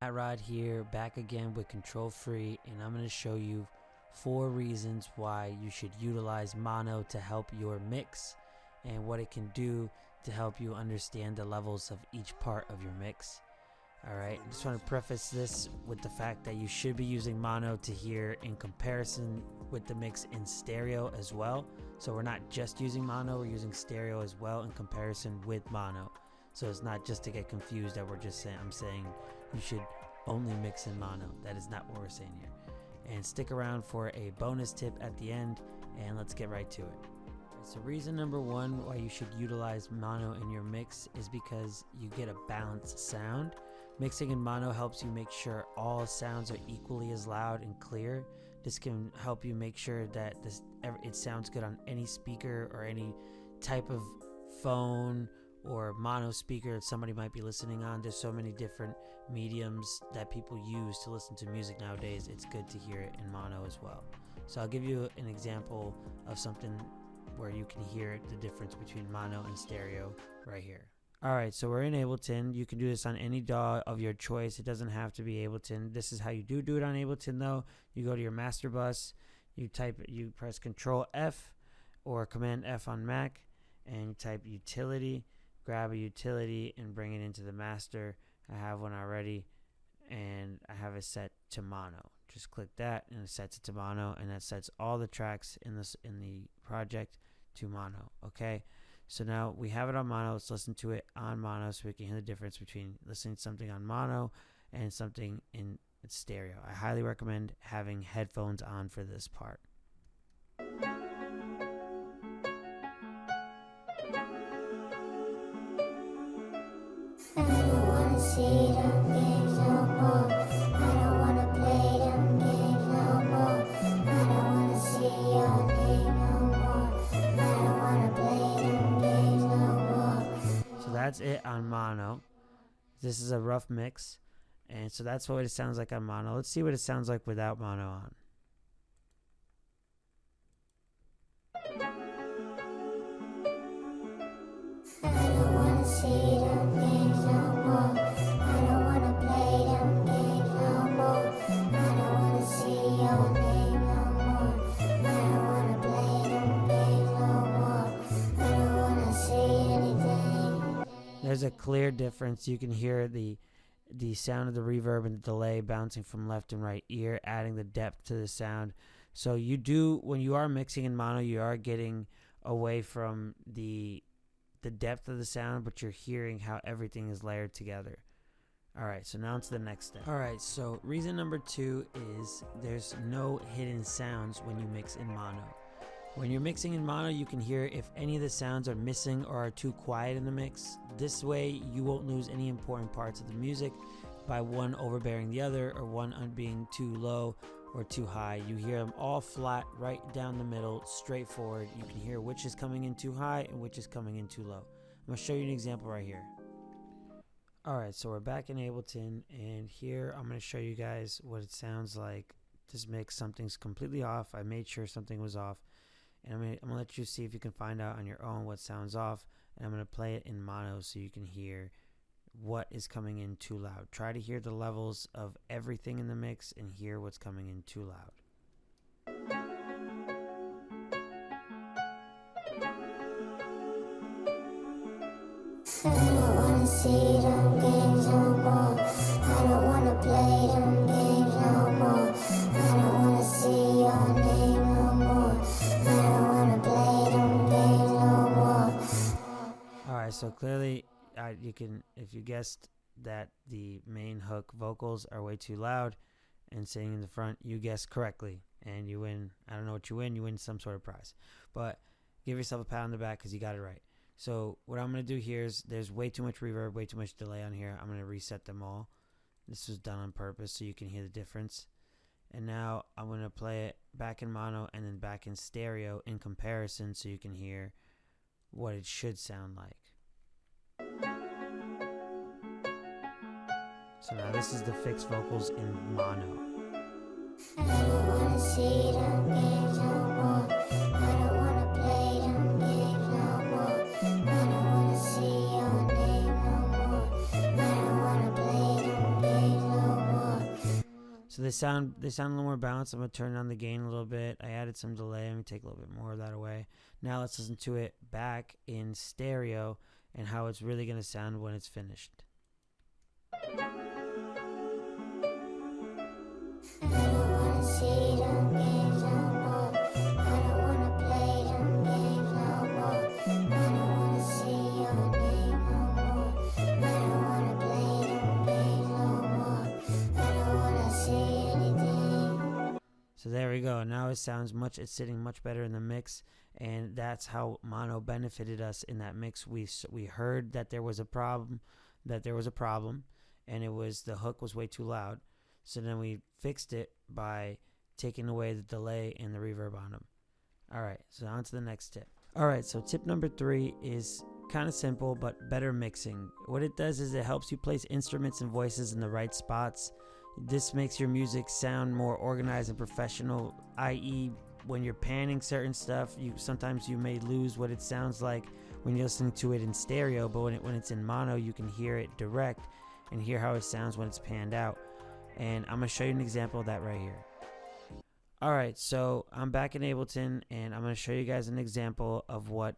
Mattrod here, back again with Control Free, and I'm going to show you 4 reasons why you should utilize mono to help your mix and what it can do to help you understand the levels of each part of your mix. Alright, I just want to preface this with the fact that you should be using mono to hear in comparison with the mix in stereo as well. So we're not just using mono, we're using stereo as well in comparison with mono. So it's not just to get confused that we're just saying, I'm saying you should only mix in mono. That is not what we're saying here. And stick around for a bonus tip at the end, and let's get right to it. So reason number 1 why you should utilize mono in your mix is because you get a balanced sound. Mixing in mono helps you make sure all sounds are equally as loud and clear. This can help you make sure that it sounds good on any speaker or any type of phone or mono speaker that somebody might be listening on. There's so many different mediums that people use to listen to music nowadays. It's good to hear it in mono as well. So I'll give you an example of something where you can hear the difference between mono and stereo right here. Alright, so we're in Ableton. You can do this on any DAW of your choice. It doesn't have to be Ableton. This is how you do it on Ableton though. You go to your master bus, you press Control F or Command F on Mac, and you type utility, grab a utility and bring it into the master. I have one already and I have it set to mono. Just click that and it sets it to mono, and that sets all the tracks in the project to mono. Okay, so now we have it on mono. Let's listen to it on mono so we can hear the difference between listening to something on mono and something in stereo. I highly recommend having headphones on for this part. I don't wanna see them games no more. I don't wanna play them games no more. I don't wanna see your name no more. I don't wanna play them games no more. So that's it on mono. This is a rough mix, and so that's what it sounds like on mono. Let's see what it sounds like without mono on. I don't wanna see them games no more. I don't wanna play them games no more. I don't wanna see your name no more. I don't wanna play them games no more. I don't wanna see anything. There's a clear difference. You can hear the sound of the reverb and the delay bouncing from left and right ear, adding the depth to the sound. So you do, when you are mixing in mono, you are getting away from the depth of the sound, but you're hearing how everything is layered together. Alright, so now to the next step. Alright, so reason number 2 is there's no hidden sounds when you mix in mono. When you're mixing in mono, you can hear if any of the sounds are missing or are too quiet in the mix. This way, you won't lose any important parts of the music by one overbearing the other or one being too low or too high. You hear them all flat, right down the middle, straightforward. You can hear which is coming in too high and which is coming in too low. I'm going to show you an example right here. Alright, so we're back in Ableton, and here I'm going to show you guys what it sounds like. This mix, something's completely off. I made sure something was off, and I'm going to let you see if you can find out on your own what sounds off, and I'm going to play it in mono so you can hear what is coming in too loud. Try to hear the levels of everything in the mix and hear what's coming in too loud. I don't wanna see them games no more. I don't wanna play them games no more. I don't wanna see your name no more. I don't wanna play them games no more. Alright, so clearly you can, if you guessed that the main hook vocals are way too loud and singing in the front, you guessed correctly and you win. I don't know what you win some sort of prize, but give yourself a pat on the back because you got it right. So what I'm going to do here is there's way too much reverb, way too much delay on here. I'm going to reset them all. This was done on purpose so you can hear the difference. And now I'm going to play it back in mono and then back in stereo in comparison so you can hear what it should sound like. So now this is the fixed vocals in mono. I don't wanna see them games no more. I don't wanna play them games no more. I don't wanna see your name no more. I don't wanna play them games no more. So they sound a little more balanced. I'm gonna turn down the gain a little bit. I added some delay. Let me take a little bit more of that away. Now let's listen to it back in stereo and how it's really gonna sound when it's finished. I don't wanna see them games no more. I don't wanna play them games no more. I don't wanna see your name no more. I don't wanna play them games no more. I don't wanna see anything. So there we go. Now it sounds it's sitting much better in the mix, and that's how mono benefited us in that mix. We heard that there was a problem, and it was the hook was way too loud. So then we fixed it by taking away the delay and the reverb on them. All right, so on to the next tip. All right, so tip number 3 is kind of simple, but better mixing. What it does is it helps you place instruments and voices in the right spots. This makes your music sound more organized and professional, i.e. when you're panning certain stuff, sometimes you may lose what it sounds like when you're listening to it in stereo, but when it's in mono, you can hear it direct and hear how it sounds when it's panned out. And I'm going to show you an example of that right here. Alright, so I'm back in Ableton, and I'm going to show you guys an example of what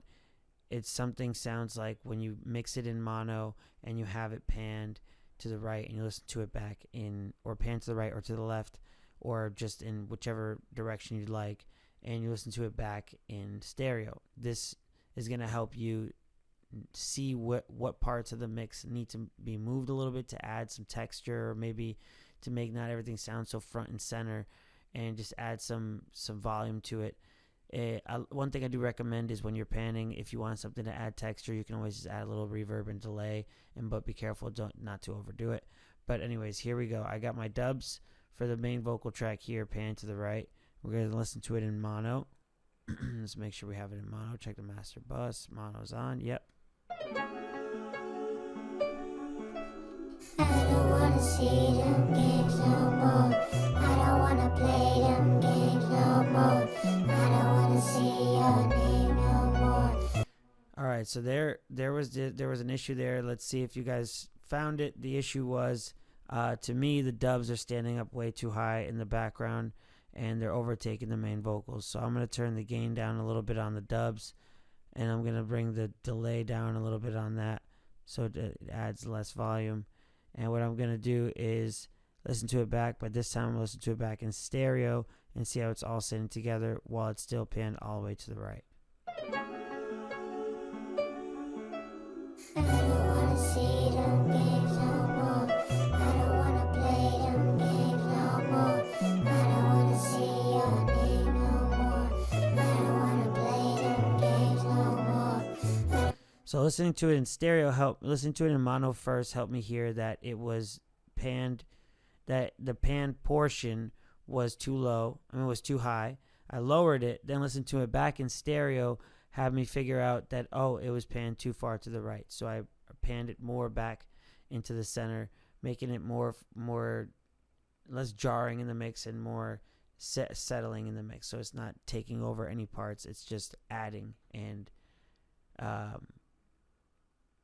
something sounds like when you mix it in mono and you have it panned to the right and you listen to it back in, or pan to the right or to the left, or just in whichever direction you'd like, and you listen to it back in stereo. This is going to help you see what parts of the mix need to be moved a little bit to add some texture, or maybe to make not everything sound so front and center, and just add some volume to it. One thing I do recommend is when you're panning, if you want something to add texture, you can always just add a little reverb and delay, but be careful not to overdo it. But anyways, here we go. I got my dubs for the main vocal track here, pan to the right. We're going to listen to it in mono. Let's make sure we have it in mono. Check the master bus. Mono's on. Yep. I don't wanna see them games no more. I don't wanna play them games no more. I don't wanna see your name no more. All right, so there was an issue there. Let's see if you guys found it. The issue was, to me, the dubs are standing up way too high in the background, and they're overtaking the main vocals. So I'm going to turn the gain down a little bit on the dubs, and I'm going to bring the delay down a little bit on that so it adds less volume. And what I'm going to do is listen to it back, but this time I'm going to listen to it back in stereo and see how it's all sitting together while it's still panned all the way to the right. I don't wanna see them games no more. I don't wanna play them games no more. I don't wanna see your name no more. I don't wanna play them games no more. So listening to it in stereo listening to it in mono first helped me hear that it was panned, that the panned portion was too low. Was too high. I lowered it, then listened to it back in stereo, had me figure out that, it was panned too far to the right. So I panned it more back into the center, making it less jarring in the mix and more settling in the mix. So it's not taking over any parts. It's just adding and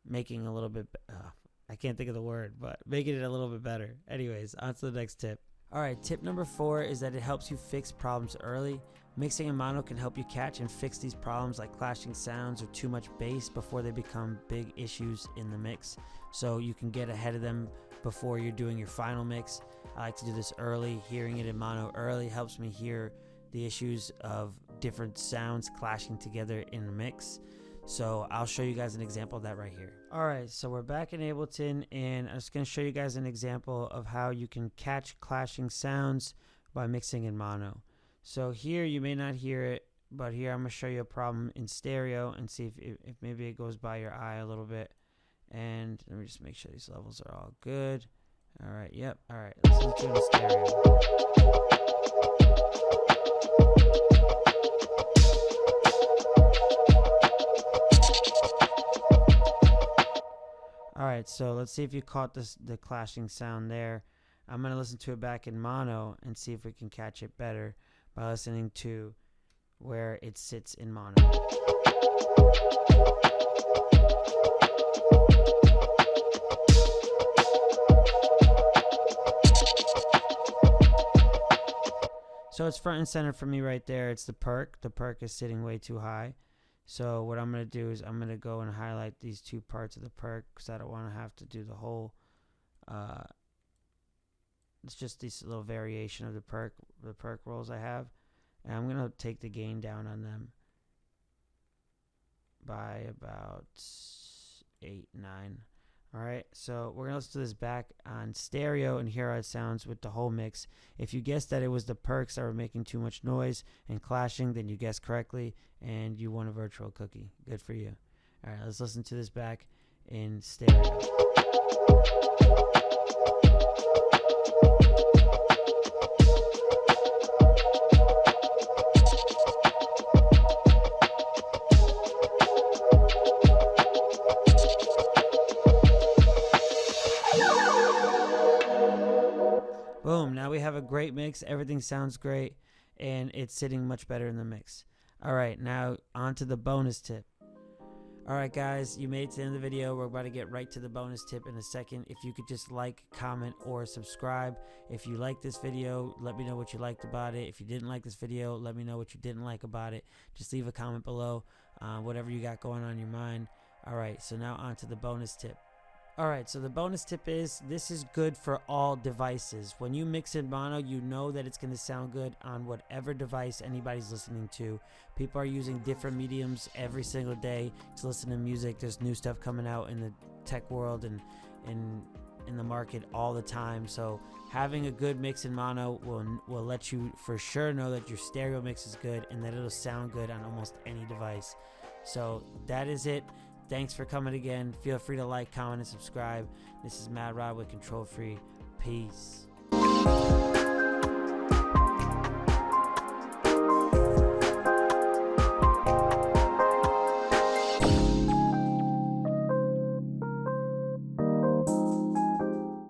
making a little bit, I can't think of the word, but making it a little bit better. Anyways, on to the next tip. All right, tip number 4 is that it helps you fix problems early. Mixing in mono can help you catch and fix these problems like clashing sounds or too much bass before they become big issues in the mix. So you can get ahead of them before you're doing your final mix. I like to do this early. Hearing it in mono early helps me hear the issues of different sounds clashing together in the mix. So I'll show you guys an example of that right here. Alright, so we're back in Ableton, and I'm just going to show you guys an example of how you can catch clashing sounds by mixing in mono. So here you may not hear it, but here I'm going to show you a problem in stereo and see if maybe it goes by your eye a little bit. And let me just make sure these levels are all good. Alright, yep. Alright, let's listen to it in stereo. Alright, so let's see if you caught the clashing sound there. I'm going to listen to it back in mono and see if we can catch it better by listening to where it sits in mono. So it's front and center for me right there. It's the perk. The perk is sitting way too high. So what I'm going to do is I'm going to go and highlight these two parts of the perk because I don't want to have to do the whole, it's just this little variation of the perk rolls I have. And I'm going to take the gain down on them by about 8, 9. All right, so we're going to listen to this back on stereo and hear how it sounds with the whole mix. If you guessed that it was the perks that were making too much noise and clashing, then you guessed correctly and you won a virtual cookie. Good for you. All right, let's listen to this back in stereo. Boom, now we have a great mix. Everything sounds great, and it's sitting much better in the mix. All right, now on to the bonus tip. All right, guys, you made it to the end of the video. We're about to get right to the bonus tip in a second. If you could just like, comment, or subscribe. If you like this video, let me know what you liked about it. If you didn't like this video, let me know what you didn't like about it. Just leave a comment below, whatever you got going on in your mind. All right, so now on to the bonus tip. Alright, so the bonus tip is this is good for all devices. When you mix in mono, you know that it's going to sound good on whatever device anybody's listening to. People are using different mediums every single day to listen to music. There's new stuff coming out in the tech world and in the market all the time. So having a good mix in mono will let you for sure know that your stereo mix is good and that it'll sound good on almost any device. So that is it. Thanks for coming again. Feel free to like, comment, and subscribe. This is Mad Rod with Control Free. Peace.